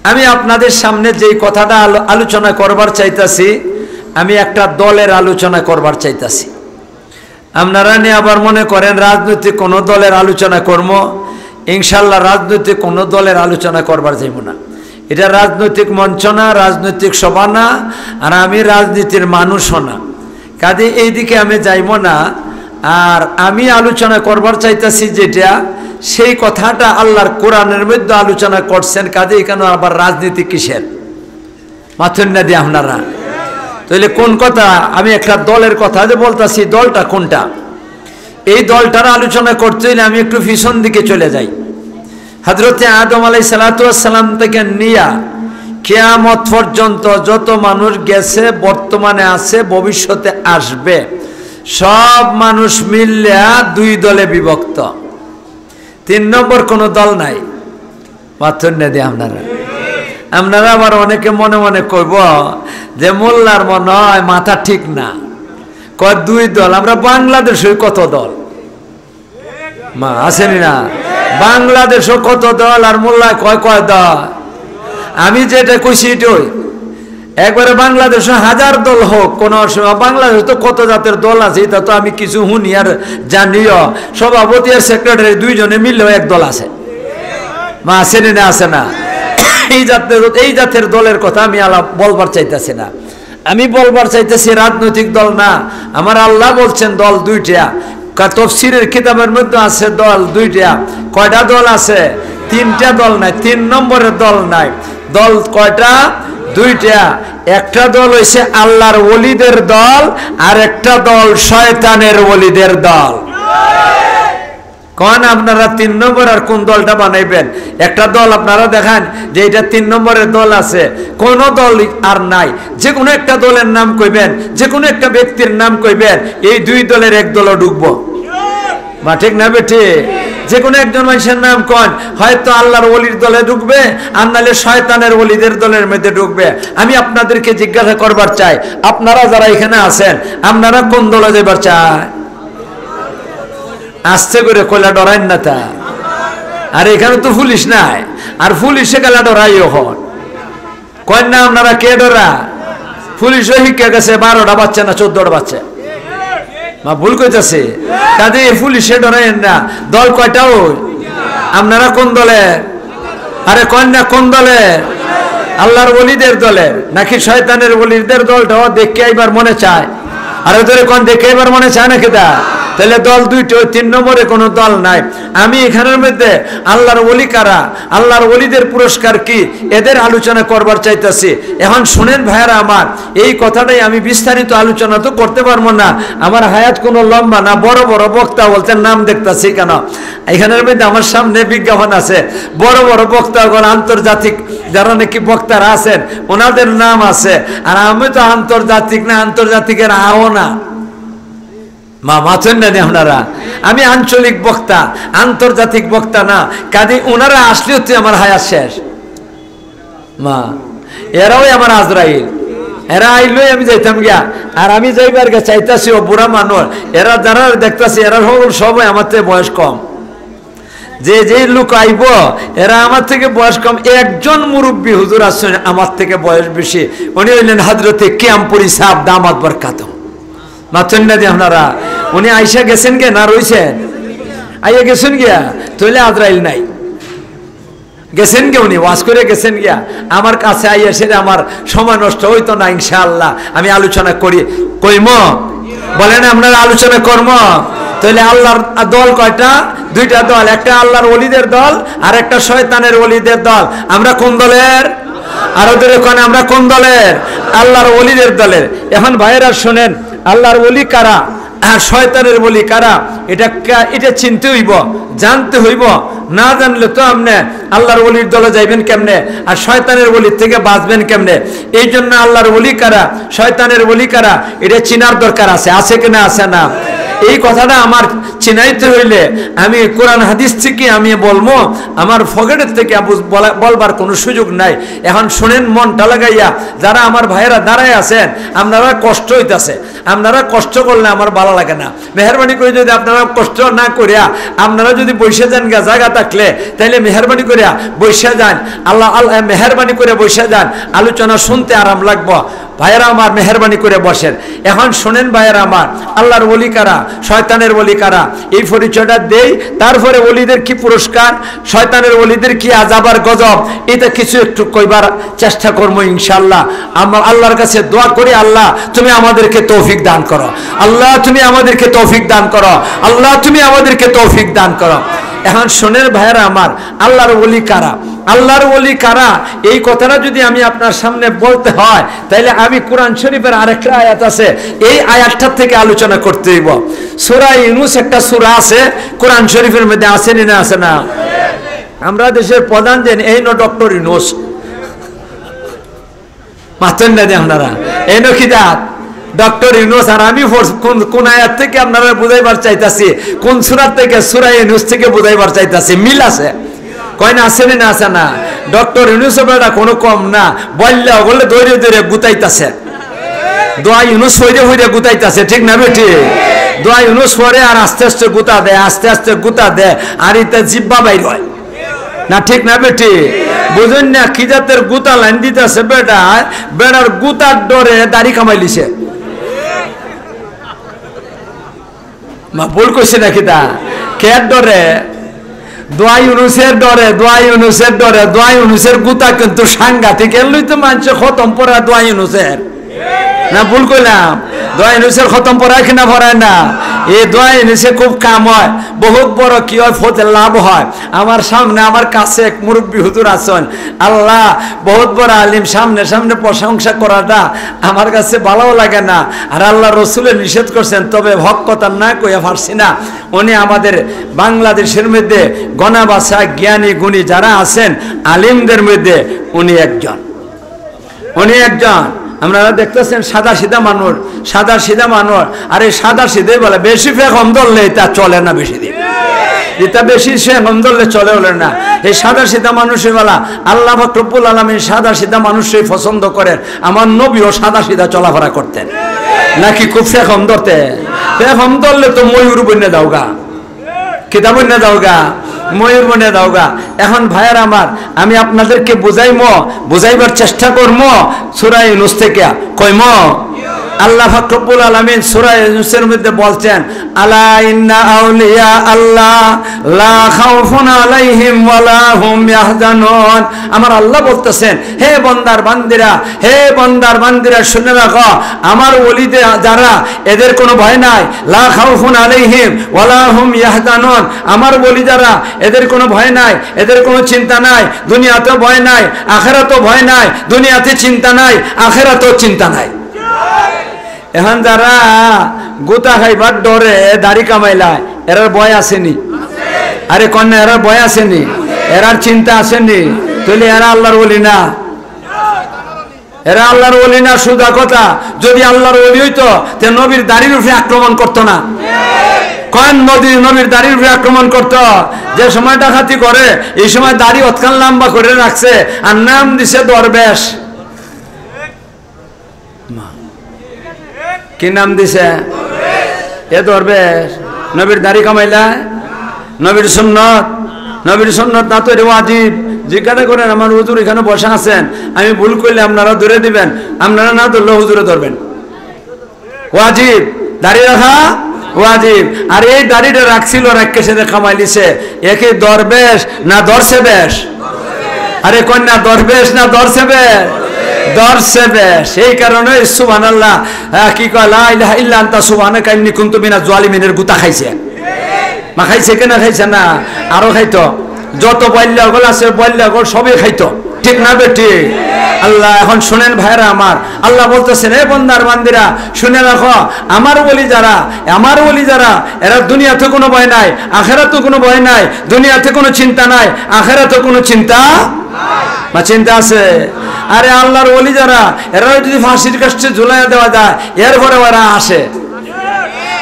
আমি আপনাদের সামনে যেই কথাটা আলোচনা করবার চাইতাছি, আমি একটা দলের আলোচনা করবার চাইতাছি। আপনারা নিয়ে আবার মনে করেন রাজনৈতিক কোনো দলের আলোচনা করব, ইনশাল্লাহ রাজনৈতিক কোনো দলের আলোচনা করবার যাইব না। এটা রাজনৈতিক মঞ্চ না, রাজনৈতিক সভা না, আর আমি রাজনীতির মানুষও না, কাজে এইদিকে আমি যাইব না। আর আমি আলোচনা করবার চাইতেছি যেটা, সেই কথাটা আল্লাহর কোরআনের মধ্যে আলোচনা করছেন, কাজে এখানে আবার রাজনীতি কিসের? মাথুন না দিয়ে আপনারা তাহলে কোন কথা? আমি একটা দলের কথা যে বলতেছি, দলটা কোনটা? এই দলটার আলোচনা করতে হলে আমি একটু পিছন দিকে চলে যাই। হযরতে আদম আলাইহিস সালাতু ওয়াস সালাম থেকে নিয়া কিয়ামত পর্যন্ত যত মানুষ গেছে, বর্তমানে আছে, ভবিষ্যতে আসবে, সব মানুষ মিললে দুই দলে বিভক্ত। 3 নম্বর কোন দল নাই। মাথুন না দিয়ে আপনারা আবার অনেকে মনে মনে কইব যে মোল্লার মনে হয় মাথা ঠিক না, কয় 2 দল। আমরা বাংলাদেশে কত দল মা আসেনি না? বাংলাদেশও কত দল, আর মোল্লায় কয় কয় দল? আমি যেটা কইছি এটাই একবারে বাংলাদেশে 1000 দল হোক কোন অসুবিধা। বাংলাদেশে তো কত জাতের দল আছে, এটা তো আমি কিছু শুনি আর জানিও। সভাপতি আর সেক্রেটারি 2 জনে মিললেও এক দল আছে। মা আসেনি না? আসে না? এই জাতের দলের কথা আমি বলবার চাইতেছি না। আমি বলবার চাইতেছি রাজনৈতিক দল না। আমার আল্লাহ বলছেন দল 2টা। তাফসীরের কিতাবের মধ্যে আছে দল 2টা। কয়টা দল আছে? 3টা দল নাই, 3 নম্বরের দল নাই। দল কয়টা? 2টা। একটা দল হইছে আল্লাহর ওলিদের দল, আর একটা দল শয়তানের ওলিদের দল। কোন আপনারা 3 নম্বর আর কোন দলটা বানাইবেন? একটা দল আপনারা দেখান যে এটা 3 নম্বরের দল আছে। কোন দল আর নাই। যে কোনো একটা দলের নাম কইবেন, যে কোনো একটা ব্যক্তির নাম কইবেন, এই 2 দলের এক দলও ঢুকবো। মা ঠিক না বেঠি? যে কোনো একজন মানুষের নাম কোন, হয়তো আল্লাহর ওলির দলে ঢুকবে, আর নাহলে শয়তানের ওলিদের দলের মধ্যে ঢুকবে। আমি আপনাদেরকে জিজ্ঞাসা করবার চাই, আপনারা যারা এখানে আছেন, আপনারা কোন দলে যাবার চায়? আস্তে করে কইলা ডরাইন না তা। আর এখানে তো পুলিশ নাই, আর পুলিশে গেলা ডরাইও হন কয় না। আপনারা কে ডরা? পুলিশও শিক্ষা গেছে 12টা বাচ্চা না 14টা বাচ্চা। মা ভুল কইতাছে? কাজে পুলিশে ডরাইন না। দল কয়টা? ওই আপনারা কোন দলে? আরে কয় না কোন দলে? আল্লাহর ওলিদের দলে নাকি শয়তানের ওলিদের দলটাও দেখে এবার মনে চায়? আর ওদের কোন দেখে এবার মনে চায় নাকি? তা তাহলে দল 2টো, 3 নম্বরে কোনো দল নাই। আমি এখানের মধ্যে আল্লাহর ওলি কারা, আল্লাহর ওলিদের পুরস্কার কি, এদের আলোচনা করবার চাইতেছি। এখন শুনেন ভাইয়ারা আমার, এই কথাটাই আমি বিস্তারিত আলোচনা তো করতে পারবো না, আমার হায়াত কোনো লম্বা না। বড় বড় বক্তা বলতে নাম দেখতেছি কেন? এখানের মধ্যে আমার সামনে বিজ্ঞাপন আছে, বড় বড় বক্তাগণ, আন্তর্জাতিক যারা নাকি বক্তারা আছেন, ওনাদের নাম আছে। আর আমি তো আন্তর্জাতিক না, আন্তর্জাতিকের আও না। মা মাথেন না আপনারা? আমি আঞ্চলিক বক্তা, আন্তর্জাতিক বক্তা না। কাজে ওনারা আসলেও তো আমার হায়াত শেষ। মা এরাও আমার আজরাইল, এরা আইলই আমি যাইতাম গিয়া। আর আমি যাইবার গে চাইতাছি ও বুড়া মানুষ, এরা যারা দেখতেছি এরা সবাই আমার থেকে বয়স কম। যে লোক আইব এরা আমার থেকে বয়স কম। একজন মুরব্বী হুজুর আসছেন আমার থেকে বয়স বেশি, উনি হইলেন হযরতে কিয়ামপুরী সাহেব দামাত বরকাতুহু। মাথেন না দিয়ে আপনারা? উনি আইসা গেছেন গে না রইছেন? আইয়া গেছেন গিয়া, তাহলে আজরাইল নাই। গেছেন গে, উনি ওয়াজ করে গেছেন গিয়া। আমার কাছে আইয়া সেটা আমার সময় নষ্ট হইতো না। ইনশাআল্লাহ আমি আলোচনা করি কইম, বলেন আপনারা আলোচনা করব। তাহলে আল্লাহর দল কয়টা? 2টা দল। একটা আল্লাহর ওলিদের দল, আর একটা শয়তানের ওলিদের দল। আমরা কোন দলের? আর ওদের ওখানে আমরা কোন দলের? আল্লাহর ওলিদের দলের। এখন ভাইয়েরা শুনেন, আল্লাহর ওলি কারা আর শয়তানের ওলি কারা, এটা চিনতে হইব, জানতে হইব। না জানলে তো আপনি আল্লাহর ওলির দলে যাইবেন কেমনে, আর শয়তানের ওলির থেকে বাঁচবেন কেমনে? এই জন্য আল্লাহর ওলি কারা, শয়তানের ওলি কারা, এটা চিনার দরকার আছে। আছে কিনা? আছে না? এই কথাটা আমার চিনাইতে হইলে আমি কোরআন হাদিস থেকে আমি বলবো, আমার ফকেটের থেকে বলবার কোনো সুযোগ নাই। এখন শুনেন মনটা লাগাইয়া, যারা আমার ভাইয়েরা দাঁড়ায় আছেন, আপনারা কষ্ট হইতেছে, আপনারা কষ্ট করলে আমার ভালো লাগে না। মেহরবানি করে যদি আপনারা কষ্ট না করিয়া আপনারা যদি বসে যান গা জায়গা থাকলে, তাইলে মেহরবানি করিয়া বসে যান, আল্লাহ আল্লাহ মেহরবানি করে বসে যান, আলোচনা শুনতে আরাম লাগবো। ভাইয়েরা আমার মেহরবানি করে বসেন। এখন শোনেন ভাইয়েরা আমার, আল্লাহর ওলি কারা, শয়তানের ওলি কারা, এই পরিচয়টা দেই। তারপরে ওলিদের কি পুরস্কার, শয়তানের ওলিদের কি আযাব আর গজব, এটা কিছু একটু কইবার চেষ্টা করবো ইনশাআল্লাহ। আমরা আল্লাহর কাছে দোয়া করি, আল্লাহ তুমি আমাদেরকে তৌফিক দান করো, আল্লাহ তুমি আমাদেরকে তৌফিক দান করো, আল্লাহ তুমি আমাদেরকে তৌফিক দান করো। এখন শোনেন ভাইয়েরা আমার, আল্লাহর ওলি কারা, আল্লাহর ওলি কারা, এই কথাটা যদি আমি আপনার সামনে বলতে হয়, তাইলে আমি কোরআন শরীফের আরেকটা আয়াত আছে, এই আয়াতটার থেকে আলোচনা করতে হইব। সূরা ইউনূস একটা সূরা আছে কোরআন শরীফের মধ্যে, আছে না আছে না? আমরা দেশের প্রধান দেন এই নো ডক্টর ইউনূস, মাতেন না দেন আপনারা, এই নো কি দাঁত ডক্টর ইউনূস। আর আমি কোন আয়াত থেকে আপনারা বুঝাইবার চাইতাছি, কোন সূরা থেকে, সূরা ইউনূস থেকে বুঝাইবার চাইতাছি, মিল আছে কয় না, আছে না আছে না? ডক্টর ইউনূস বেটা কোনো কম না, বললে বললে দৌড়ে দৌড়ে গুতাইতাছে, দোয়া ইউনূস হইরে হইরে গুতাইতাছে, ঠিক না বেটি? দোয়া ইউনূস পরে আর আস্তে আস্তে গুতা দেয়, আস্তে আস্তে গুতা দেয়, আর এটা জিব্বা বাইর হয় না, ঠিক না বেটি? বুঝেন না কি জাতের গুতা লাইন দিতেছে বেটা, বেড়ার গুতার ডরে দাড়ি কামাইলিছে। মা ভুল করছে নাকি? তা কেয়ার ডরে, দোয়া ইউনূসের ডরে, দোয়া ইউনূসের ডরে। দোয়া ইউনূসের গুতা কিন্তু সাংঘাতিক, এলই তো মানুষ খতম পড়া দোয়া ইউনূসের, না ভুল কইলাম? দোয়া ইউনূসের খতম পড়ায় কিনা পড়ায় না? এই দোয়া ইউনূসে খুব কাম হয়, বহুত বড় কি হয়, ফতে লাভ হয়। আমার সামনে আমার কাছে এক মুরব্বী হুজুর আছেন, আল্লাহ বহুত বড় আলিম, সামনে সামনে প্রশংসা করাটা আমার কাছে ভালো লাগে না, আর আল্লাহ রসুলে নিষেধ করছেন, তবে হক কথা না কইয়া পারছি না। উনি আমাদের বাংলাদেশের মধ্যে গণা বাছা জ্ঞানী গুণী যারা আছেন আলিমদের মধ্যে উনি একজন, উনি একজন। আপনারা দেখতেছেন সাদা সিধা মানুষ, সাদা সিধা মানুষ, আর এই সাদা সিধে বলে বেশি ফেক হম ধরলে এটা চলে না, বেশি দিন এটা বেশি সে হম ধরলে চলে হলে না। এই সাদা সিধা মানুষের বেলা আল্লাহ পাক রব্বুল আলামিন সাদা সিধা মানুষই পছন্দ করেন। আমার নবীও সাদা সিধা চলাফেরা করতেন, নাকি খুব ফেক হম ধরতেন? ফেক হম ধরলে তো ময়ূর বন্যা দাওগা, কিতাব বন্যা দাওগা, ময়ূর বনে দাওগা। এখন ভাইয়ার আমার, আমি আপনাদেরকে বুঝাইবার চেষ্টা করবো সূরা ইউনূস থেকে। কইম আল্লাহ পাক রব্বুল আলামিন সূরা ইউনূসের মধ্যে বলছেন, আলা ইন্না আউলিয়া আল্লাহ লা খাউফুন আলাইহিম ওয়ালা হুম ইয়াহজানুন। আমার আল্লাহ বলতেছেন, হে বান্দার বান্দিরা, হে বান্দার বান্দিরা শুনে রাখো, আমার ওলিদের যারা, এদের কোনো ভয় নাই। লা খাউফুন আলাইহিম ওয়ালা হুম ইয়াহজানুন, আমার ওলি যারা, এদের কোনো ভয় নাই, এদের কোনো চিন্তা নাই। দুনিয়াতেও ভয় নাই, আখিরাতেও ভয় নাই। দুনিয়াতে চিন্তা নাই, আখিরাতেও চিন্তা নাই। এখন যারা গোতা খাইবার ডরে দাড়ি কামাইলায়, এরার ভয় আসেনি? আরে কন্যা, এরার ভয় আসেনি? এরার চিন্তা আসেনি? তাহলে এরা আল্লাহর ওলি না, এরা আল্লাহর ওলি না। সুদা কথা, যদি আল্লাহর ওলি হইতো তে নবীর দাড়ির উপরে আক্রমণ করতো না। কয়েন নবীর দাড়ির উপরে আক্রমণ করতো? যে সময় ডাকাতি করে এই সময় দাড়ি অতকাল লম্বা করে রাখছে, আর নাম দিছে দরবেশ। কি নাম দিছে? এ দরবেশ। নবীর দাড়ি কামাইলা, নবীর সুন্নত, নবীর সুন্নত না তো এটা ওয়াজিব। জিজ্ঞাসা করেন আমার হুজুর এখানে বসা আছেন, আমি ভুল করলে আপনারা ধরে দিবেন, আপনারা না ধরলে হুজুরে ধরবেন। ওয়াজিব দাড়ি রাখা, ওয়াজিব। আর এই দাড়িটা রাখছিল, রাখকে সে কামাইলিছে, একে দরবেশ না দরছে বেশ? আরে কন্যা, দরবেশ না দরছে বেশ? দরছে বেশ। এই কারণে সুবহানাল্লাহ কি কয়, লা ইলাহা ইল্লা আনতা সুবহানাকা ইন্নী কুনতু মিনাজ জালিমিনের গুতা খাইছে। মা খাইছে কেনা? খাইছে না, আরো খাইতো। যত বল্লা গোল আছে, বল্লা গোল সবই খাইতো, ঠিক না বেটি? আল্লাহ এখন শুনেন ভাইরা আমার, আল্লাহ বলতেছেন, এ বান্দার বান্দিরা শুনে রাখো, আমার ওলি যারা, আমার ওলি যারা, এরা দুনিয়াতে কোনো ভয় নাই, আখিরাতে কোনো ভয় নাই। দুনিয়াতে কোনো চিন্তা নাই, আখিরাতে কোনো চিন্তা বা চিন্তা আছে। আরে আল্লাহর ওলি যারা, এরা যদি ফাঁসির কাছে ঝুলাইয়া দেওয়া যায়, এরপরে ওরা আসে,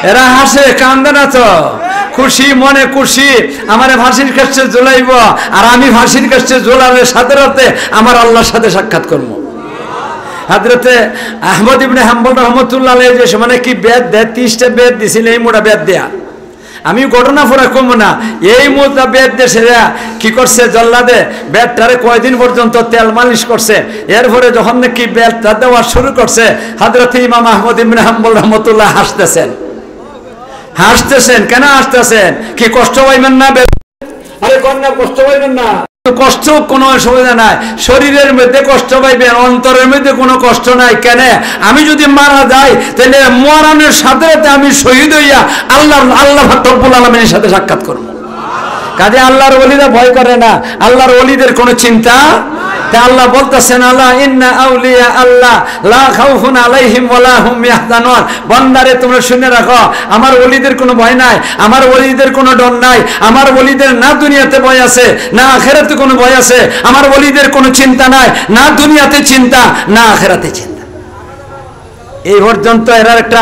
এরা হাসে কান্দে না তো, খুশি মনে খুশি আমার ফাঁসির কাছে ঝুলাইব, আর আমি ফাঁসির কাছে ঝুলালে সাথে রাতে আমার আল্লাহর সাথে সাক্ষাৎ করব। হযরতে আহমদ ইবনে হাম্বল রহমতুল্লাহ আলাইহি যে সময় কি বেদ দেয়, 30টা বেদ দিছিল, এই মোটা বেদ দেয়া। আমি ঘটনা পুরা কম না, এই মোটা বেদ দেশেরা কি করছে, জল্লাদে বেদটারে কয়দিন পর্যন্ত তেল মালিশ করছে। এরপরে যখন নাকি বেদটা দেওয়া শুরু করছে, হযরতে ইমাম আহমদ ইবনে হাম্বল রহমতুল্লাহ হাসতেছেন। কেন হাসতেছেন? কি কষ্ট পাইবেন না? আরে কন্যা কষ্ট পাইবেন না, কষ্ট কোনো অসুবিধা নাই, শরীরের মধ্যে কষ্ট পাইবেন, অন্তরের মধ্যে কোনো কষ্ট নাই। কেন? আমি যদি মারা যাই তাহলে মরণের সাথে সাথে আমি শহীদ হইয়া আল্লাহ রব্বুল আলামিনের সাথে সাক্ষাৎ করব। কাজে আল্লাহর ওলিরা ভয় করে না, আল্লাহর ওলিদের কোনো চিন্তা। তা আল্লাহ বলতেছেন, আল্লাহ ইন্না আউলিয়া আল্লাহ লা খাউফুন আলাইহিম ওয়ালা হুম ইয়াহজানুন। বান্দারে তোমরা শুনে রাখো, আমার ওলিদের কোনো ভয় নাই, আমার ওলিদের কোনো ডর নাই, আমার ওলিদের না দুনিয়াতে ভয় আছে না আখিরাতে কোনো ভয় আছে, আমার ওলিদের কোনো চিন্তা নাই, না দুনিয়াতে চিন্তা না আখিরাতে চিন্তা। এই পর্যন্ত এর একটা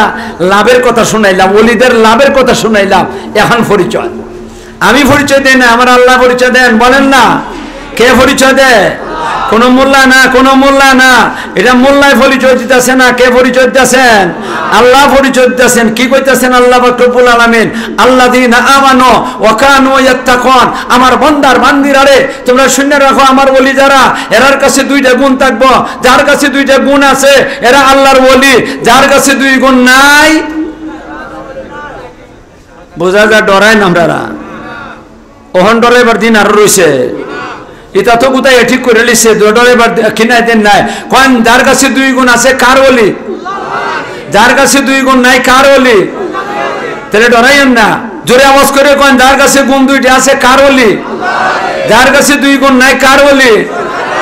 লাভের কথা শুনাইলাম, ওলিদের লাভের কথা শুনাইলাম। এখন পরিচয় আমি পরিচয় দেই না, আমার আল্লাহ পরিচয় দেন। বলেন না, কে পরিচয় দেয়? কোন মোল্লা না, কোন মোল্লা না, এটা মোল্লায় পরিচয় দিতেছে না। কে পরিচয় দিতেছেন? আল্লাহ পরিচয় দিতেছেন। কি কইতেছেন আল্লাহ রব্বুল আলামিন? আল্লাযীনা আমানু ওয়া কানু ইয়াত্তাকুন। আমার বান্দার বান্দিরারে তোমরা শুনে রাখো, আমার ওলি যারা, এরার কাছে দুইটা গুণ থাকবো। যার কাছে দুইটা গুণ আছে এরা আল্লাহর ওলি, যার কাছে দুই গুণ নাই বোঝা যায় ডরায় না। আমরা ওহন ডরাইবার দিন আর রয়েছে, এটা তো কোথায় ঠিক করে লিছে, ডরাইবার কিনাই দিন নাই। কোন যার কাছে দুই গুণ আছে কার ওলি, যার কাছে দুই গুণ নাই কার ওলি? তাহলে ডরাইয়েন না, জোরে আওয়াজ করে কোন যার কাছে গুণ দুইটা আছে কার ওলি, যার কাছে দুই গুণ নাই কার ওলি?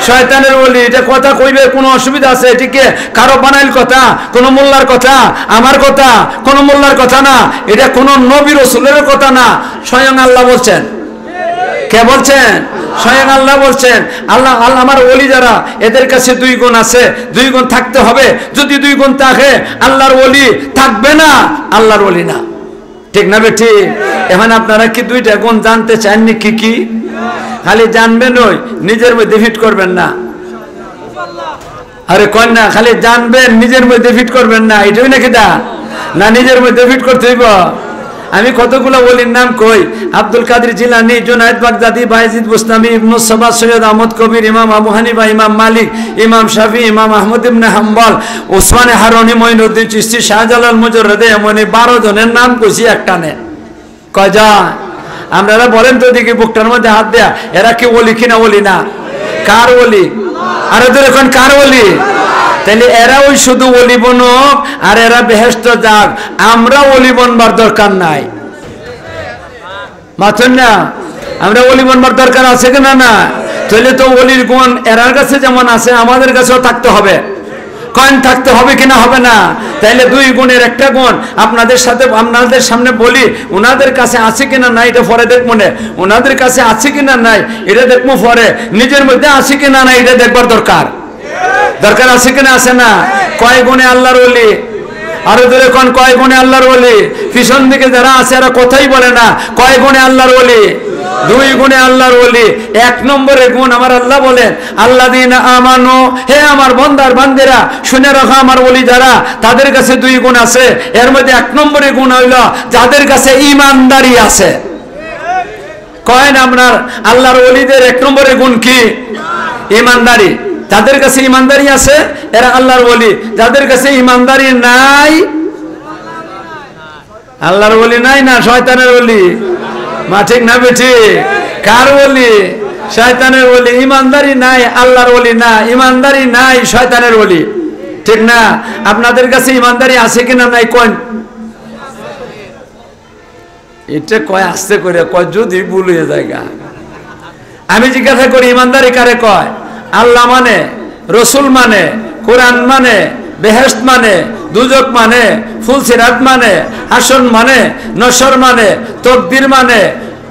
শয়তানের ওলি। এটা কথা কইবে কোনো অসুবিধা আছে? এটিকে কারো বানাইল কথা, কোন মোল্লার কথা, আমার কথা, কোন মোল্লার কথা না, এটা কোন নবী রাসূলের কথা না, স্বয়ং আল্লাহ বলছেন। কে বলছেন? স্বয়ং আল্লাহ বলছেন। আল্লাহ আমার ওলি যারা, এদের কাছে দুই গুণ আছে, দুই গুণ থাকতে হবে। যদি দুই গুণ থাকে আল্লাহর ওলি, থাকবে না আল্লাহর ওলি না। ঠিক না বেঠি? এখন আপনারা কি দুইটা গুণ জানতে চাননি? কি কি? খালি জানবেন, ওই নিজের মধ্যে ফিট করবেন না। আরে কন্যা খালি জানবেন, নিজের মধ্যে ফিট করবেন না, এটাই নাকি দা না? নিজের মধ্যে ফিট করতে হইব। আমি কতগুলো ওলির নাম কই, আব্দুল কাদের জিলানী, জুনায়েদ বাগদাদি, বায়েজিদ বুস্তামি, ইবনে সাবা, সৈয়দ আহমদ কবির, ইমাম আবু হানিফা, ইমাম মালিক, ইমাম শাফি, ইমাম আহমদ ইবনে হাম্বল, ওসমানে হারুনি, মঈনুদ্দিন চিশতি, শাহজালাল মুজাররদে, এমনি 12 জনের নাম কইছি একটা নেন। কয়টা? আপনারা বলেন তো দেখি বুকটার মধ্যে হাত দেয়া, এরা কি ওলি কিনা ওলি না? কার ওলি? আরে তো এখন কার ওলি? তাহলে এরা ওই শুধু ওলি বনুক আর এরা বেহেশত যাক, আমরা ওলি বনবার দরকার নাই। মাথুন না, আমরা ওলি বনবার দরকার আছে কিনা না? তাহলে তো ওলির গুণ এরার কাছে যেমন আছে আমাদের কাছেও থাকতে হবে। কয়েন থাকতে হবে কিনা? হবে না। তাইলে দুই গুণের একটা গুণ আপনাদের সাথে, আপনাদের সামনে বলি, ওনাদের কাছে আছে কিনা নাই এটা পরে দেখবো না। ওনাদের কাছে আছে কিনা নাই এটা দেখবো পরে। নিজের মধ্যে আছে কিনা নাই এটা দেখবার দরকার। দরকার আছে কিনা? আছে না? কয় গুণে আল্লাহর ওলি? আরো দূরে কোন কয় গুণে আল্লাহর ওলি? পিছন দিকে যারা আছে এরা কথাই বলে না। কয় গুণে আল্লাহর ওলি? দুই গুণে আল্লাহর ওলি। এক নম্বরে গুণ আমার আল্লাহ বলেন, আল্লাযীনা আমানু, হে আমার বান্দার বান্দিরা শুনে রাখো, আমার ওলি যারা, তাদের কাছে দুই গুণ আছে। এর মধ্যে এক নম্বরে গুণ হইল যাদের কাছে ঈমানদারি আছে। কয়েন আপনার আল্লাহর ওলিদের এক নম্বরে গুণ কি? ঈমানদারি। যাদের কাছে ঈমানদারি আছে এরা আল্লাহর ওলি। যাদের কাছে ঈমানদারি নাই, আল্লাহর ওলি নাই না শয়তানের ওলি। মা ঠিক না বেঠি? কার ওলি? শয়তানের ওলি। ঈমানদারি নাই, আল্লাহর ওলি না। ঈমানদারি নাই, শয়তানের ওলি। ঠিক না? আপনাদের কাছে ঈমানদারি আছে কিনা নাই কোন? এটা কয় আস্তে করে কয়, যদি ভুল হয়ে যায়। আমি জিজ্ঞাসা করি ঈমানদারি কারে কয়? আল্লাহ মানে, রসুল মানে, কোরআন মানে, বেহেশত মানে, দুজক মানে, ফুলসিরাত মানে, হাসন মানে, নসর মানে, তকদির মানে,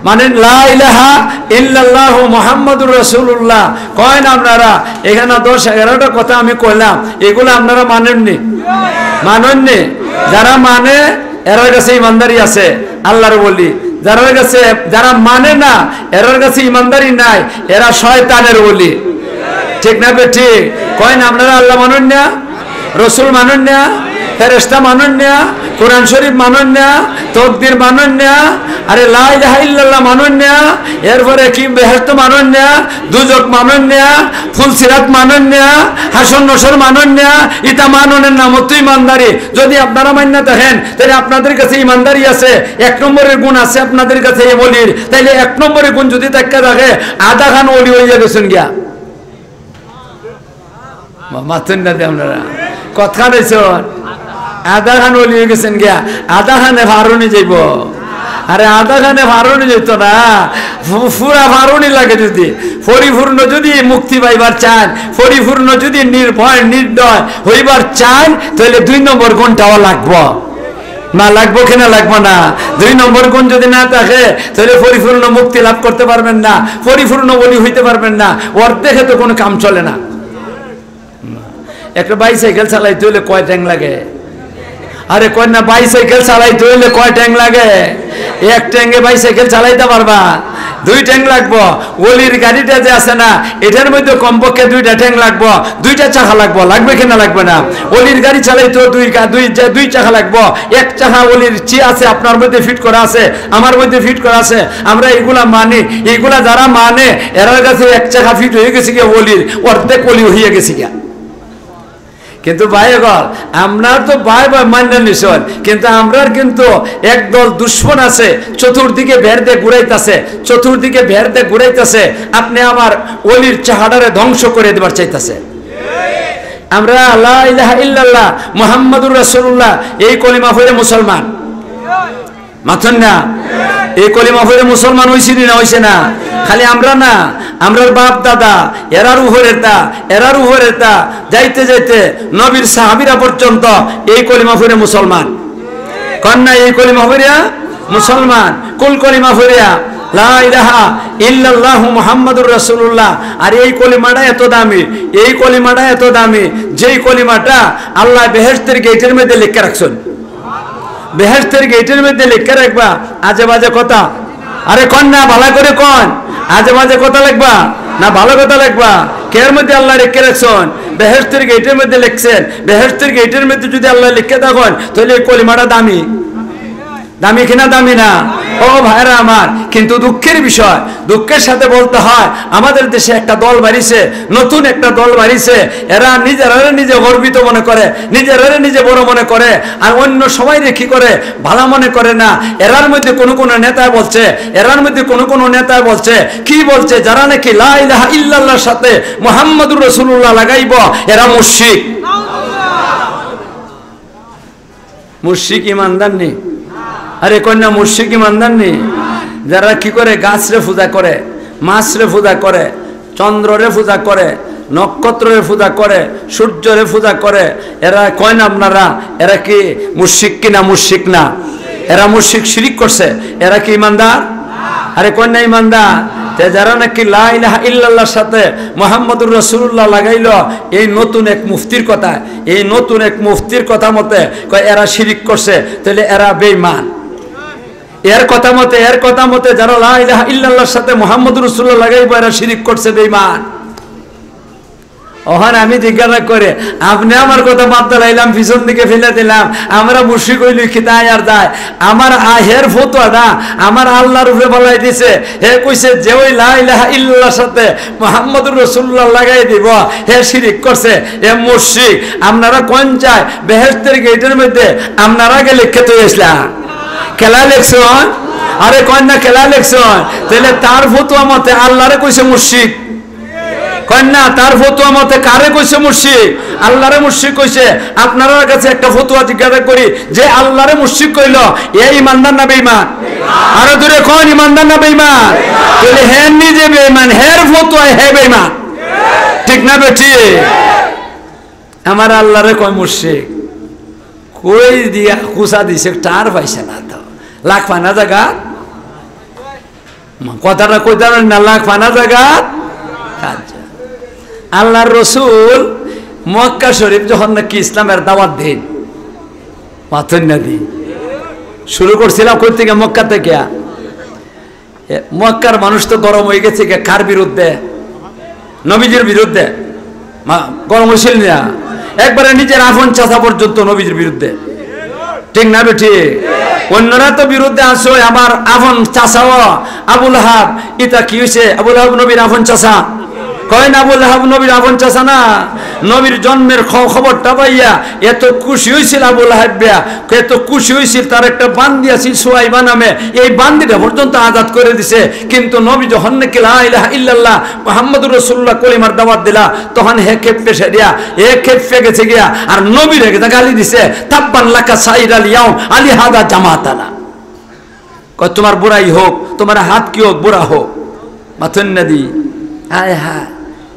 মানে লা ইলাহা ইল্লাল্লাহু মুহাম্মাদুর রাসূলুল্লাহ। কয় না আপনারা? এখানে 10-11টা কথা আমি কইলাম, এগুলো আপনারা মানেননি? মানেননি? যারা মানে এর কাছে ইমানদারি আছে, আল্লাহর ওলি। যারা কাছে যারা মানে না, এর কাছে ইমানদারি নাই, এরা শয়তানের ওলি। ঠিক না বে ঠিক? কয় না আপনারা আল্লাহ মানুন না, রসুল মানুন না, ফেরেশতা মানুন না, কোরআন শরীফ মানুন না, তাকদীর মানুন না, আরে লা ইলাহা ইল্লাল্লাহ মানুন না, এরপরে কি বেহেশত মানুন না, দুজক মানুন না, ফুলসিরাত মানুন না, হাসর নসর মানুন না, ইতা মানুনের নাম তো ইমানদারি। যদি আপনারা মান্য দেখেন তাহলে আপনাদের কাছে ইমানদারি আছে, এক নম্বরের গুণ আছে আপনাদের কাছে এই ওলির, তাইলে এক নম্বরের গুণ যদি তাকে দেখে আধা খান ওলি হয়ে গেছেন গিয়া। মাথুন না দে আপনারা কথা দিয়েছেন, আধা খান ওলি হয়ে গেছেন গিয়া। আধা খানে ভারণি যাইব, আরে আধা খানে ভারণি যেত না, পুরা ভারণি লাগে। যদি পরিপূর্ণ যদি মুক্তি পাইবার চান, পরিপূর্ণ যদি নির্ভয় নির্দয় হইবার চান, তাহলে 2 নম্বর গুণটাও লাগবো না, লাগবো কিনা লাগবো না? 2 নম্বর গুণ যদি না থাকে তাহলে পরিপূর্ণ মুক্তি লাভ করতে পারবেন না, পরিপূর্ণ ওলি হইতে পারবেন না। অর্ধেকে তো কোনো কাম চলে না। একটা বাইসাইকেল চালাইতে হইলে কয় ট্যাং লাগে? আরে কন্যা বাইসাইকেল চালাইতে হইলে কয় ট্যাং লাগে? এক ট্যাঙ্গে বাইসাইকেল চালাইতে পারবা? 2 ট্যাং লাগবো। ওলির গাড়িটা যে আছে না, এটার মধ্যে কমপক্ষে 2টা ট্যাং লাগবো, 2টা চাকা লাগবো। লাগবে কিনা লাগবে না? ওলির গাড়ি চালাইতেও 2 চাকা লাগবো। 1 চাকা ওলির আছে, আপনার মধ্যে ফিট করা আছে, আমার মধ্যে ফিট করা আছে। আমরা এইগুলা মানি, এইগুলা যারা মানে এর কাছে 1 চাকা ফিট হয়ে গেছে গিয়া, ওলির অর্ধেক ওলি হয়ে গেছে গিয়া। কিন্তু ভাই গল আমরা তো ভাই ভাই মান্য নিশ্চয়, কিন্তু আমরার কিন্তু একদল দুশ্মন আছে, চতুর্দিকে ভের দিয়ে ঘুরাইতেছে, চতুর্দিকে ভের দিয়ে ঘুরাইতেছে। আপনি আমার ওলির চাহাডারে ধ্বংস করে দেবার চাইতেছে। আমরা লা ইলাহা ইল্লাল্লাহ মুহাম্মাদুর রাসূলুল্লাহ এই কলিমা পড়ে মুসলমান মাথন না। এই কলিমা পড়ে মুসলমান হইছি না? হইছে না? খালি আমরা না, আমরার বাপ দাদা এরার উপরের তা যাইতে যাইতে নবীর সাহাবীরা পর্যন্ত এই কলিমা পড়ে মুসলমান। কন্যা এই কলিমা পড়িয়া মুসলমান, কুল কলিমা পড়িয়া লা ইলাহা ইল্লাল্লাহু মুহাম্মাদুর রাসূলুল্লাহ। আর এই কলিমাটা এত দামি, এই কলিমাটা এত দামি, যেই কলিমাটা আল্লাহ বেহেশতের গেটের মধ্যে লিখে রাখছেন। বেহেশতের গেটের মধ্যে লিখে রাখবা আজে বাজে কথা। আরে কন্যা ভালো করে কন, আজে বাজে কথা লিখবা না ভালো কথা লিখবা? কের মধ্যে আল্লাহ লিখে রাখছেন? বেহেশতের গেটের মধ্যে লিখছেন। বেহেশতের গেটের মধ্যে যদি আল্লাহ লিখে থাকেন তাহলে এই কলিমাটা দামি। দামি কিনা দামি না? ও ভাইরা আমার, কিন্তু দুঃখের বিষয়, দুঃখের সাথে বলতে হয় আমাদের দেশে একটা দল বাড়িছে, নতুন একটা দল বাড়িছে। এরা নিজেরা নিজে গর্বিত মনে করে, নিজেরা নিজে বড় মনে করে, আর অন্য সবাই কি করে ভালো মনে করে না। এরার মধ্যে কোন নেতা বলছে, এরার মধ্যে কোন নেতা বলছে, কি বলছে, যারা নাকি লা ইলাহা ইল্লাল্লাহর সাথে মুহাম্মাদুর রাসূলুল্লাহ লাগাইব এরা মুশরিক। মুশরিক ইমানদার নেই। আরে কন্যা মুশরিক ইমানদার নেই। যারা কি করে গাছরে পূজা করে, মাছরে পূজা করে, চন্দ্ররে পূজা করে, নক্ষত্রের পূজা করে, সূর্যরে পূজা করে, এরা কয় না আপনারা এরা কি মুশরিক কিনা? মুশরিক না, এরা মুশরিক, শিরিক করছে। এরা কি ইমানদার? আরে কন্যা ইমানদার। যারা নাকি লা ইলাহা ইল্লাল্লাহর সাথে মুহাম্মাদুর রাসূলুল্লাহ লাগাইলো, এই নতুন এক মুফতির কথা, এই নতুন এক মুফতির কথা মতে কয় এরা শিরিক করছে, তাহলে এরা বেঈমান। এর কথা মতে যারা লা ইলাহা ইল্লাল্লাহর সাথে মুহাম্মাদুর রাসূলুল্লাহ লাগাইবো এরা শিরিক করছে, বেঈমান। ওখানে আমি জিজ্ঞাসা করে আপনি আমার কথা বাদ দিলাম, পিছন দিকে ফেলে দিলাম, আমরা মুশরিক হইলি খিতায় আর যায়। আমার হের ফতোয়াটা আমার আল্লাহর উপরে বলাই দিছে। হে কইছে যে ওই লা ইলাহা ইল্লাল্লাহর সাথে মুহাম্মাদুর রাসূলুল্লাহ লাগাই দিব হে শিরিক করছে, হে মুশরিক। আপনারা কোন চায় বেহেশতের গেটের মধ্যে আপনারা গেলে লিখে তো ইসলাম খেলা লেখছেন? আরে কন্যা খেলা লেখছেন? তাহলে তার ফতোয়া মতে আল্লাহরে কইছে মুশরিক। কন্যা তার ফতোয়া মতে কারে কইছে মুশরিক? আল্লাহরে মুশরিক কইছে। আপনার কাছে একটা ফতোয়া জিজ্ঞাসা করি, যে আল্লাহরে মুশরিক কইল এ ইমানদার না বেঈমান? আরো দূরে কোন ইমানদার না বেঈমান? তাহলে হে নিজে বেঈমান, হের ফতোয়ায় হে বেঈমান। ঠিক না বেটি? আমার আল্লাহরে কয় মুশরিক, কই দিয়া কুসা দিছে টার পাইছে না তো। লাখ ফানা জায়গা কথাটা কইতে না, লাখ ফানা জায়গা। আল্লাহর রসুল মক্কা শরীফ যখন নাকি ইসলামের দাওয়াত দেন, মাথন না দিন শুরু করছিলাম কই থেকে? মক্কা থেকে। মক্কার মানুষ তো গরম হয়ে গেছে কার বিরুদ্ধে? নবীজির বিরুদ্ধে গরম হয়েছিল না, একবারে নিজের আপন চাচা পর্যন্ত নবীজির বিরুদ্ধে, ঠিক না বেঠি? অন্যরা তো বিরুদ্ধে আসো, আমার আপন চাচাও আবুল হাব, এটা কি হয়েছে? আবুল হাব নবীর আপন চাচা, কয় না আবুল হাব নবীর আপন চাচা না? নবীর জন্মের খবরটা পাইয়া এত খুশি হয়েছিল আবুল হাবিয়া, এত খুশি হয়েছিল, তার একটা বান্দি আছিল সুয়াইবা নামে, এই বান্দিটা পর্যন্ত আজাদ করে দিছে। কিন্তু নবী যখন নাকি লা ইলাহা ইল্লাল্লাহ মুহাম্মাদুর রাসূলুল্লাহ কলিমার দাওয়াত দিলা, তখন হে খেপে সেরিয়া, এ খেপে গেছে গিয়া, আর নবীর একটা গালি দিছে, তাব্বান লাকা সাইরাল ইয়াউম আলি হাদা জামাতানা, কয় তোমার বুড়াই হোক, তোমার হাত কি হোক, বুড়া হোক। মাথুন নদী, হায় হায়।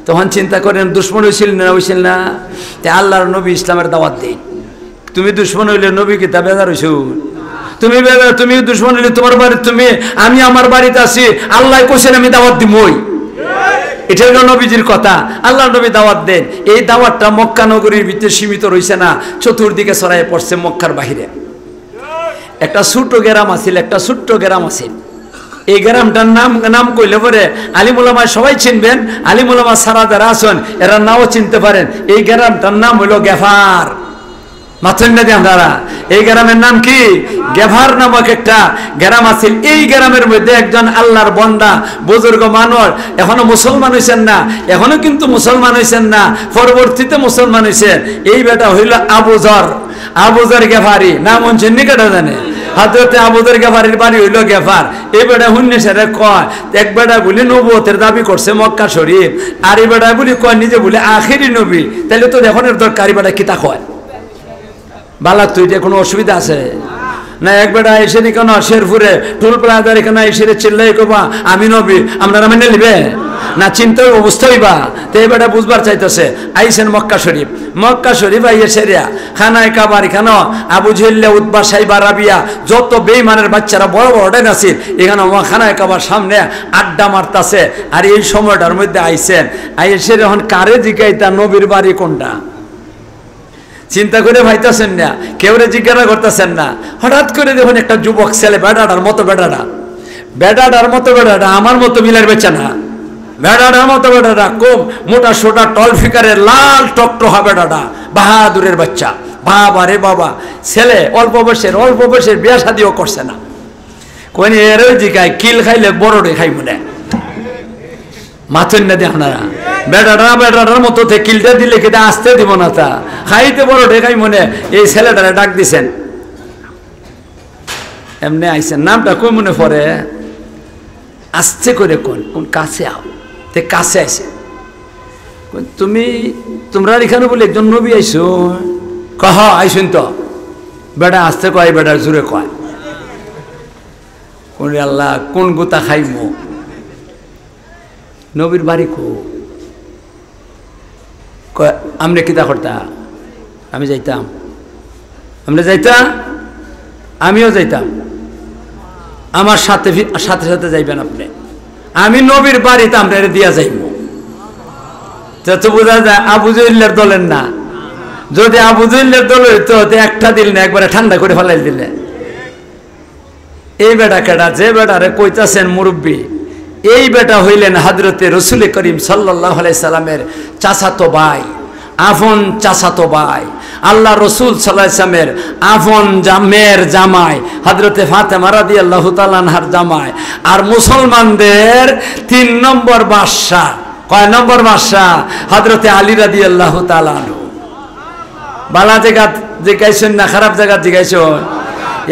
তখন চিন্তা করেন দুশ্মন হয়েছিল না, হয়েছিল না? আল্লাহর নবী ইসলামের দাওয়াত দেই, তুমি দুশ্মন হইলে নবী কি তা বেজার হইছ? তুমি তুমি দুশ্মন হইলে তোমার বাড়ি, তুমি আমি আমার বাড়িতে আছি, আল্লাহ কোসেন আমি দাওয়াত দিমই, এটা হলো নবীজির কথা। আল্লাহর নবী দাওয়াত দেন, এই দাওয়াতটা মক্কা নগরীর ভিতরে সীমিত রয়েছে না, চতুর্দিকে ছড়াইয়ে পড়ছে। মক্কার বাহিরে একটা ছোট্ট গ্রাম আছিল, একটা ছোট্ট গ্রাম আছিল। এই গ্রামটার নাম কইলে পরে আলিমুলামা সবাই চিনবেন, আলিমুলামা সারা যারা আছেন এরা নাও চিনতে পারেন। এই গ্রামটার নাম হইল গেফার। মাথুন নদী আপনারা, এই গ্রামের নাম কি? গেফার নামক একটা গ্রাম আছিল। এই গ্রামের মধ্যে একজন আল্লাহর বান্দা বুজুর্গ মানুষ, এখনো মুসলমান হয়েছেন না, এখনো কিন্তু মুসলমান হয়েছেন না, পরবর্তীতে মুসলমান হয়েছেন। এই বেটা হইল আবু যর, আবু যর গেফারি। নাম শুনছেন নি? কেটা জানে? হযরতে আবু যর গেফারির বাড়ি হইল গেফার। এই বেটা হুন্নে সেরে কয়, এক বেটা বলে নবুয়তের দাবি করছে মক্কা শরীফ, আর এই বেটা বলি কয় নিজে বলে আখেরি নবী। তাহলে তো এখন এর দরকার, বেটা কিতা কয় বালা, তুই যে কোনো অসুবিধা আছে না? এক বেটা এসে নি কেন শেরপুরে টুল প্লাজার এখানে এসে চিল্লাই কবা আমি নবী, আপনারা মেনে নিবে না? চিন্তা অবস্থা হইবা। তো এই বেটা বুঝবার চাইতেছে, আইসেন মক্কা শরীফ। মক্কা শরীফ আইয়ে সেরিয়া খানায় কাবার, এখানে আবু জেহেল, উতবা, সাইবা, রাবিয়া, যত বেঈমানের বাচ্চারা বড় বড় ডেন আছে, এখানে খানায় কাবার সামনে আড্ডা মারতাছে। আর এই সময়টার মধ্যে আইসেন, আইসে এখন কারে জিজ্ঞাইতা নবীর বাড়ি কোনটা? চিন্তা করে ভাইতেছেন না, কেউরে জিজ্ঞাসা করতেছেন না। হঠাৎ করে দেখুন একটা যুবক ছেলে, বেটাটার মতো বেটাটার মতো বেটাটা আমার মতো মিলার বেচে না, বেটাটার মতো বেটাটা কম মোটা সোটা টল ফিকারের লাল টকটকা বেটাটা, বাহাদুরের বাচ্চা। বাবা রে বাবা, ছেলে অল্প বয়সের বিয়া শাদিও করছে না। কোন এর জিগায় কিল খাইলে বড় খাই মনে মাথুন না দিয়ে আপনারা, বেটাটার মতো কিলটা দিলে কেটে আসতে দিব না, তা খাইতে বড় ঢেকাই মনে। এই ছেলেটারে ডাক দিছেন, এমনি আইসেন, নামটা কই মনে পড়ে? আস্তে করে কোন কাছে আও। তে কাছে আইসে, তোমরা এখানে বলে একজন নবী আইসো? কহ আইসুন তো। বেটা আস্তে কয়, বেটার জোরে কয়, কোন আল্লাহ কোন গোতা খাইমো? নবীর বাড়ি কো? আমরা কিতা করতা? আমি যাইতাম, আমরা যাইতাম, আমিও যাইতাম। আমার সাথে সাথে সাথে যাইবেন আপনি, আমি নবীর বাড়িতে আমরা দিয়া যাইব। তো বোঝা যায় আবু জেহেলের দলের না। যদি আবু জেহেলের দল হইতো একটা দিল না, একবারে ঠান্ডা করে ফেলাই দিলে। এই বেটা কেডা? যে বেটারে কইতাছেন মুরব্বী, এই বেটা হইলেন হযরতে রাসূল করিম সাল্লাল্লাহু আলাইহি সাল্লামের চাচাতো ভাই, আপন চাচাতো ভাই, আল্লাহ রসুল সাল্লাল্লাহু আলাইহি ওয়াসাল্লামের আপন মেয়ের জামাই, হযরতে ফাতেমা রাদিয়াল্লাহু তাআলা আনহার জামাই, আর মুসলমানদের 3 নম্বর বাদশা। কয় নম্বর বাদশা? হযরতে আলী রাদিয়াল্লাহু তাআলা আনহু। বালা জায়গা জিজ্ঞাসেন না, খারাপ জায়গা জিজ্ঞাসেন।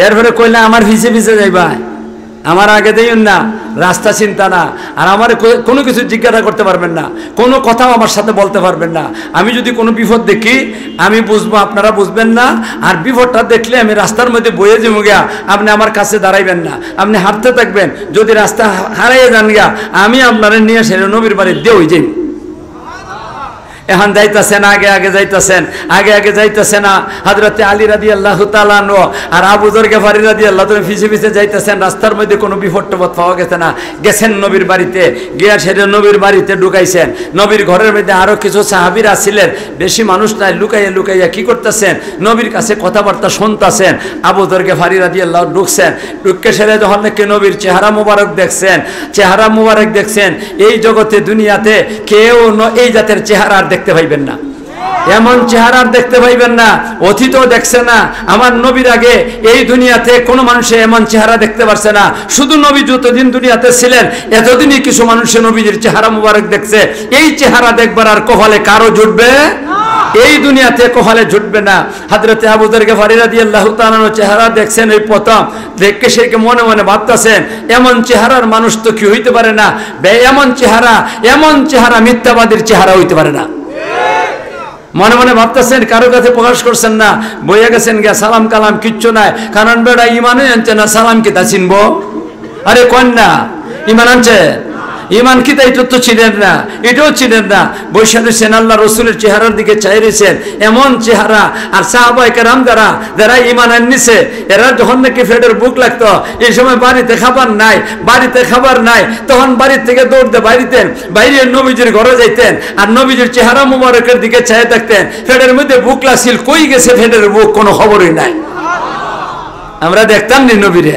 এরপরে কইলে আমার ভিজে ভিজে যাইবা, আমার আগে দেই না, রাস্তা চিন্তা না, আর আমার কোনো কিছু জিজ্ঞাসা করতে পারবেন না, কোনো কথাও আমার সাথে বলতে পারবেন না। আমি যদি কোনো বিপদ দেখি আমি বুঝবো, আপনারা বুঝবেন না। আর বিপদটা দেখলে আমি রাস্তার মধ্যে বয়ে যাবো গিয়া, আপনি আমার কাছে দাঁড়াইবেন না, আপনি হাঁটতে থাকবেন। যদি রাস্তা হারিয়ে যান গিয়া, আমি আপনারা নিয়ে সেরে নবীর বাড়ি দিয়ে যাই। এখন যাইতেছেন, আগে আগে যাইতেছেন, আগে আগে যাইতেছে না হযরতে আলী রাদিয়াল্লাহু তাআলা আনহু আর আবু যর গফারি রাদিয়াল্লাহু তাআলা পিছে পিছে যাইতেছেন। রাস্তার মধ্যে কোনো বিপদ টিপদ পাওয়া গেছে না। গেছেন নবীর বাড়িতে, গিয়া সেটা নবীর বাড়িতে ঢুকাইছেন। নবীর ঘরের মধ্যে আরো কিছু সাহাবীরা ছিলেন, বেশি মানুষ নাই, লুকাইয়া লুকাইয়া কি করতেছেন, নবীর কাছে কথাবার্তা শুনতেছেন। আবু যর গফারি রাদিয়াল্লাহু ঢুকছেন, ঢুকে সেরে যখন নাকি নবীর চেহারা মুবারক দেখছেন, চেহারা মুবারক দেখছেন, এই জগতে দুনিয়াতে কেউ এই জাতের চেহারা আর দেখতে পাইবেন না, এমন চেহারা আর দেখতে পাইবেন না। অতীতও দেখছে না, আমার নবীর আগে এই দুনিয়াতে কোনো মানুষে এমন চেহারা দেখতে পারছে না। শুধু নবী যতদিন দুনিয়াতে ছিলেন এতদিনই কিছু মানুষে নবীর চেহারা মুবারক দেখছে। এই চেহারা দেখবার আর কপালে কারো জুটবে এই দুনিয়াতে, কপালে জুটবে না। হযরতে আবু যর গফারি রাদিয়াল্লাহু তাআলা চেহারা দেখছেন, এই প্রথম দেখে সে মনে মনে ভাবতেছেন এমন চেহারার মানুষ তো কি হইতে পারে না, এমন চেহারা মিথ্যাবাদীর চেহারা হইতে পারে না। মনে মনে ভাবতেছেন, কারো কাছে প্রকাশ করছেন না, বইয়া গেছেন গিয়া, সালাম কালাম কিচ্ছু নাই। কারণ বেড়া ইমানই আনছে না, সালাম কি তা চিনবো? আরে কন্যা ইমান আনছে, ইমান কি তাই তো ছিলেন না, এটাও ছিলেন না। বৈশা রয়েছেন, আল্লাহ রসুলের চেহারার দিকে চাই রয়েছেন, এমন চেহারা। আর সাহাবায়ে কেরাম যারা ইমান আনছে, এরা যখন নাকি ফেটের বুক লাগতো, এই সময় বাড়িতে খাবার নাই, তখন বাড়ির থেকে দৌড়তে বাইরে নবীজির ঘরে যাইতেন, আর নবীজির চেহারা মুবারকের দিকে চাই থাকতেন। ফেটের মধ্যে বুক লাগছিল, কই গেছে ফেটের বুক, কোনো খবরই নাই। আমরা দেখতাম নি নবীরে,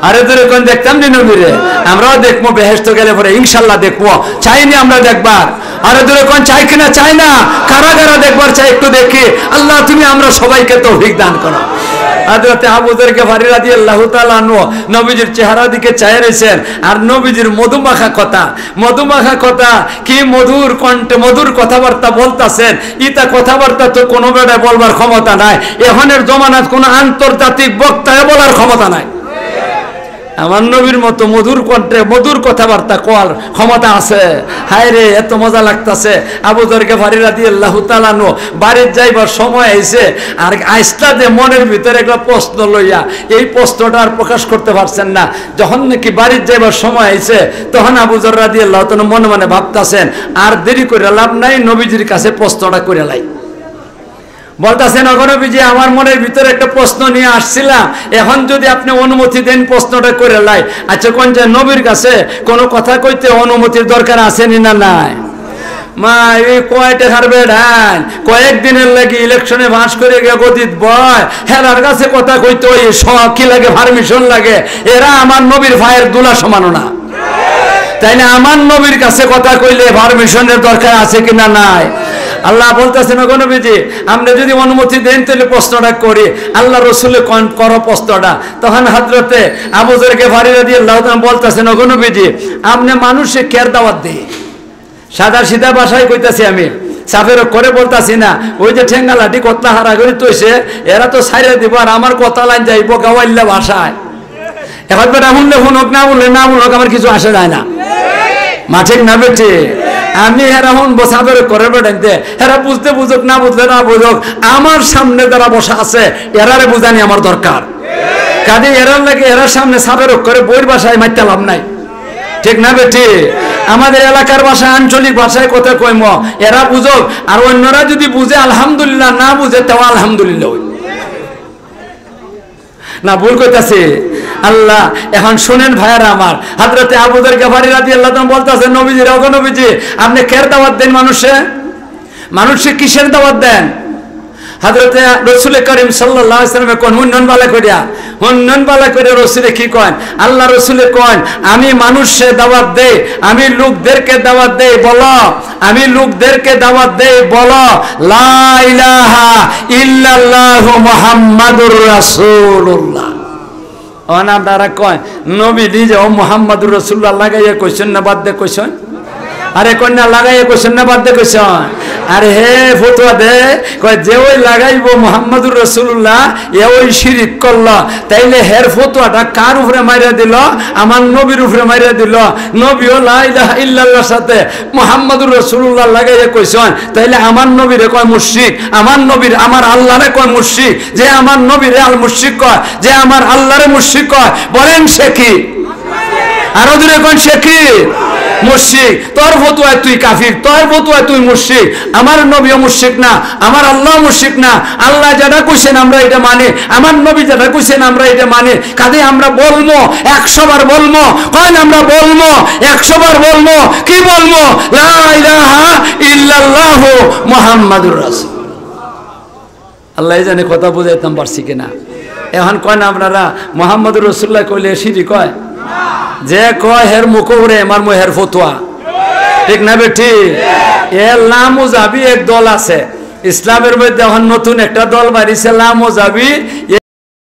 আরে ধরে কোন দেখতাম নি নবীরে, আমরাও দেখবো বেহেশত গেলে পরে ইনশাল্লাহ দেখবো, চাইনি আমরা দেখবার। আরে ধরে কোন চাই কিনা, চাই না, কারা কারা দেখবার চাই একটু দেখি। আল্লাহ তুমি আমরা সবাইকে তৌফিক দান করো। হযরতে আবু যর গফারি রাদিয়াল্লাহু তাআলা আনহু নবীজির চেহারার দিকে চাই রয়েছেন, আর নবীজির মধুমাখা কথা কি মধুর কণ্ঠে মধুর কথাবার্তা বলতাছেন। ইতা কথাবার্তা তো কোনো বেড়ায় বলবার ক্ষমতা নাই, এখনের জমানাত কোনো আন্তর্জাতিক বক্তায় বলার ক্ষমতা নাই। আমার নবীর মতো মধুর কণ্ঠে মধুর কথাবার্তা কওয়ার ক্ষমতা আছে। হায় রে, এত মজা লাগতাছে। আবু যর গফারি রাদিয়াল্লাহু তাআলা আনহু বাড়ির যাইবার সময় আইছে, আর আইসটা যে মনের ভিতরে একটা প্রশ্ন লইয়া, এই প্রশ্নটা আর প্রকাশ করতে পারছেন না। যখন নাকি বাড়ির যাইবার সময় আইছে, তখন আবু যর রাদিয়াল্লাহু তাআলা মনে মনে ভাবতাছেন, আর দেরি করে লাভ নাই, নবীজির কাছে প্রশ্নটা করে লাই। বলতেছেন, নবীজি আমার মনের ভিতরে একটা প্রশ্ন নিয়ে আসছিলাম, এখন যদি আপনি অনুমতি দেন প্রশ্নটা করে লাই। আচ্ছা কোন যে নবীর কাছে কোনো কথা কইতে অনুমতির দরকার আছেনি না নাই? মা এই কয়টা হারবে ঢাল, কয়েকদিনের লাগি ইলেকশনে পাস করে গিয়ে গদিত বয়, হেরার কাছে কথা কইতে ওই কি লাগে, পারমিশন লাগে। এরা আমার নবীর ভাইয়ের দুলা সমানো না, তাইলে আমার নবীর কাছে কথা কইলে পারমিশনের দরকার আছে কিনা নাই? আল্লাহ বলতেছেন, নবীজি আপনি যদি অনুমতি দেন তাহলে প্রশ্নটা করি। আল্লাহ রসুলে করো প্রশ্নটা। তখন হযরতে আবু যর গফারি রাদিয়াল্লাহু তাআলা বলতেছেন, নবীজি আপনি মানুষে কেয়ার দাওয়াত দেয়, সাদা সিধা ভাষায় কইতাছি আমি, সাফের করে বলতাছি না। ওই যে ঠেঙ্গালাটি কতলা হারা করে তৈছে, এরা তো ছাইরে দিব, আর আমার কথা লাইন যাইব গাওয়াইল্লা ভাষায়। এখন বেটা শুনলে শুনক, না বললে না বলক, আমার কিছু আসে যায় না। মাঠে না বেঠে আমি হেরা শুনবো, সাফের করে বেটাইতে, হেরা বুঝতে বুঝুক, না বুঝলে না বুঝুক, আমার সামনে যারা বসা আছে এরারে বুঝানি আমার দরকার। কাজে এরার লাগে এরার সামনে সাফের করে বইয়ের ভাষায় মারতে লাভ নাই, ঠিক না বেঠে? আমাদের এলাকার ভাষা, আঞ্চলিক ভাষায় কথা কইম, এরা বুঝুক, আর অন্যরা যদি বুঝে আলহামদুলিল্লাহ, না বুঝে তাও আলহামদুলিল্লাহ। না ভুল কইতাছে? আল্লাহ এখন শুনেন ভাইয়ারা আমার, হযরতে আবু যর গফারি রাদিয়াল্লাহু তাআলা বলতাছেন, নবীজি রাও, নবীজি আপনি কের দাওয়াত দেন মানুষে কিসের দাওয়াত দেন? হযরতে রাসূল করিম সাল্লাল্লাহু আলাইহি ওয়াসাল্লাম কোন হুন্নন বালা করে রাসূলে কি কন? আল্লাহ রাসূলে কন, আমি মানুষে দাওয়াত দেই, আমি লোকদেরকে দাওয়াত দেই, বলো আমি লোকদেরকে দাওয়াত দেই, বলো লা ইলাহা ইল্লাল্লাহু মুহাম্মাদুর রাসূলুল্লাহ। আপনারা কয় নবী নিজে ও মুহাম্মাদুর রাসূলুল্লাহ লাগাইয়া কইছেন না বাদ দিয়ে কইছেন? আরে কন্যা লাগাইয়া কইছেন না বাদ দিয়ে কইছেন? আরে হে ফতোয়া দে, কয় যে ওই লাগাইবো মুহাম্মাদুর রাসূলুল্লাহ এ ওই শিরিক করলো, তাইলে হের ফতোয়াটা কার উপরে মাইরা দিল? আমার নবীর উপরে মাইরা দিল। নবীও লা ইলাহা ইল্লাল্লাহর সাথে মুহাম্মাদুর রাসূলুল্লাহ লাগাইয়া কইছেন, তাইলে আমার নবীরে কয় মুশরিক, আমার আল্লাহরে কয় মুশরিক। যে আমার নবীরে আল মুশরিক কয়, যে আমার আল্লাহরে মুশরিক কয়, বলেন সে কি? আরো দূরে কোন সে কি? মুশরিক তোর ফতোয়ায় তুই কাফির তোর ফতোয়ায় তুই মুশরিক আমার নবীও মুশরিক না আমার আল্লাহ মুশরিক না আল্লাহ যেটা কইছেন আমরা এটা মানে আমার নবী যেটা কইছেন আমরা এটা মানে কাজে আমরা বলবো 100 বার বলবো কোন আমরা বলবো 100 বার বলবো কি বলবো লা ইলাহা ইল্লাল্লাহ মুহাম্মাদুর রাসূল আল্লাহ জানে কথা বুঝাইতাম পারছি কিনা এখন কয় না আপনারা মুহাম্মাদুর রাসূলুল্লাহ কইলে সিরি কয় যে কয় হের মুখ উড়ে আমার মুহের ফতোয়া ঠিক না বেটি এ লামুজাবি এক দল আছে ইসলামের মধ্যে এখন নতুন একটা দল বাড়িছে লামুজাবি